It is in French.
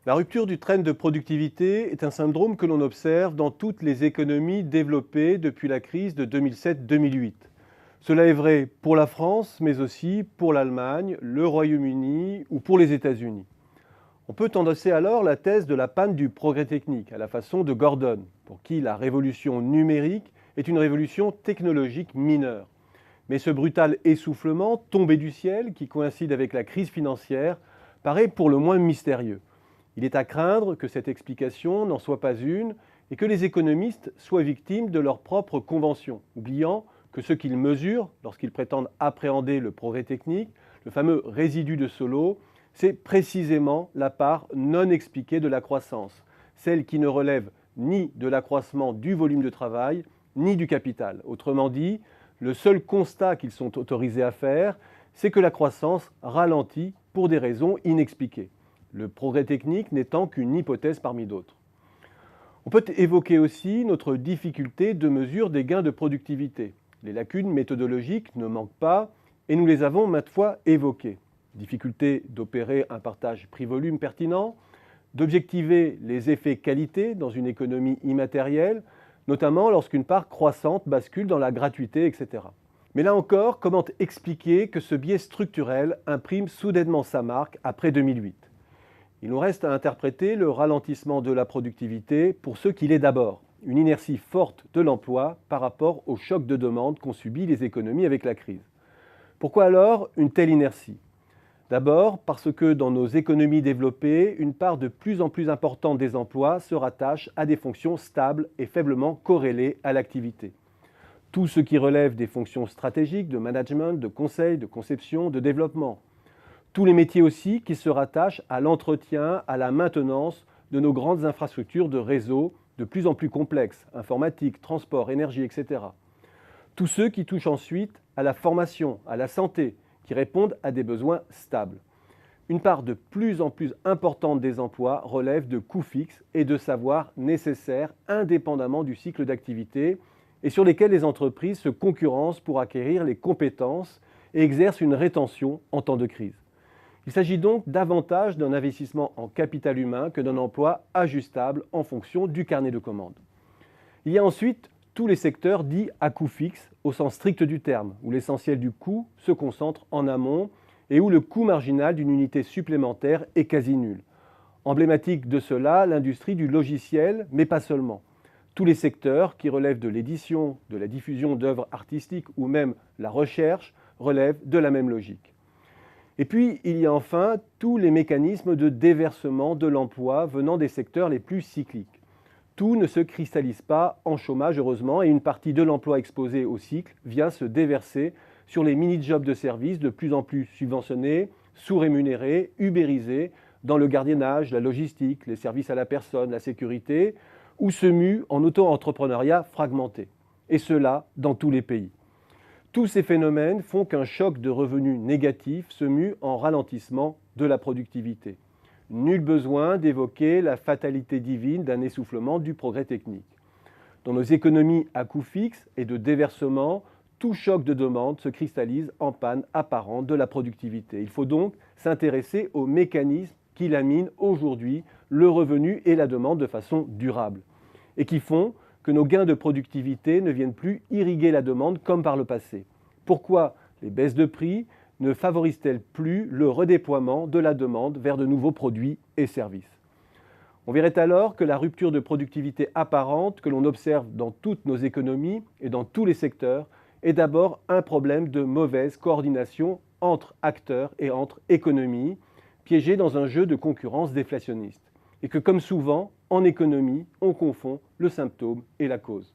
La rupture du trend de productivité est un syndrome que l'on observe dans toutes les économies développées depuis la crise de 2007-2008. Cela est vrai pour la France, mais aussi pour l'Allemagne, le Royaume-Uni ou pour les États-Unis. On peut endosser alors la thèse de la panne du progrès technique, à la façon de Gordon, pour qui la révolution numérique est une révolution technologique mineure. Mais ce brutal essoufflement tombé du ciel, qui coïncide avec la crise financière, paraît pour le moins mystérieux. Il est à craindre que cette explication n'en soit pas une et que les économistes soient victimes de leurs propres conventions, oubliant que ce qu'ils mesurent lorsqu'ils prétendent appréhender le progrès technique, le fameux résidu de Solow, c'est précisément la part non expliquée de la croissance, celle qui ne relève ni de l'accroissement du volume de travail, ni du capital. Autrement dit, le seul constat qu'ils sont autorisés à faire, c'est que la croissance ralentit pour des raisons inexpliquées. Le progrès technique n'étant qu'une hypothèse parmi d'autres. On peut évoquer aussi notre difficulté de mesure des gains de productivité. Les lacunes méthodologiques ne manquent pas et nous les avons maintes fois évoquées. Difficulté d'opérer un partage prix-volume pertinent, d'objectiver les effets qualité dans une économie immatérielle, notamment lorsqu'une part croissante bascule dans la gratuité, etc. Mais là encore, comment expliquer que ce biais structurel imprime soudainement sa marque après 2008 ? Il nous reste à interpréter le ralentissement de la productivité pour ce qu'il est d'abord, une inertie forte de l'emploi par rapport au choc de demande qu'ont subi les économies avec la crise. Pourquoi alors une telle inertie ? D'abord parce que dans nos économies développées, une part de plus en plus importante des emplois se rattache à des fonctions stables et faiblement corrélées à l'activité. Tout ce qui relève des fonctions stratégiques, de management, de conseil, de conception, de développement. Tous les métiers aussi qui se rattachent à l'entretien, à la maintenance de nos grandes infrastructures de réseau de plus en plus complexes, informatique, transport, énergie, etc. Tous ceux qui touchent ensuite à la formation, à la santé, qui répondent à des besoins stables. Une part de plus en plus importante des emplois relève de coûts fixes et de savoirs nécessaires indépendamment du cycle d'activité et sur lesquels les entreprises se concurrencent pour acquérir les compétences et exercent une rétention en temps de crise. Il s'agit donc davantage d'un investissement en capital humain que d'un emploi ajustable en fonction du carnet de commandes. Il y a ensuite tous les secteurs dits à coût fixe au sens strict du terme, où l'essentiel du coût se concentre en amont et où le coût marginal d'une unité supplémentaire est quasi nul. Emblématique de cela, l'industrie du logiciel, mais pas seulement. Tous les secteurs qui relèvent de l'édition, de la diffusion d'œuvres artistiques ou même la recherche relèvent de la même logique. Et puis, il y a enfin tous les mécanismes de déversement de l'emploi venant des secteurs les plus cycliques. Tout ne se cristallise pas en chômage, heureusement, et une partie de l'emploi exposé au cycle vient se déverser sur les mini-jobs de services de plus en plus subventionnés, sous-rémunérés, ubérisés, dans le gardiennage, la logistique, les services à la personne, la sécurité, ou se muent en auto-entrepreneuriat fragmenté. Et cela dans tous les pays. Tous ces phénomènes font qu'un choc de revenus négatifs se mue en ralentissement de la productivité. Nul besoin d'évoquer la fatalité divine d'un essoufflement du progrès technique. Dans nos économies à coût fixe et de déversement, tout choc de demande se cristallise en panne apparente de la productivité. Il faut donc s'intéresser aux mécanismes qui laminent aujourd'hui le revenu et la demande de façon durable et qui font que nos gains de productivité ne viennent plus irriguer la demande comme par le passé. Pourquoi les baisses de prix ne favorisent-elles plus le redéploiement de la demande vers de nouveaux produits et services ? On verrait alors que la rupture de productivité apparente que l'on observe dans toutes nos économies et dans tous les secteurs est d'abord un problème de mauvaise coordination entre acteurs et entre économies, piégés dans un jeu de concurrence déflationniste. Et que comme souvent, en économie, on confond le symptôme et la cause.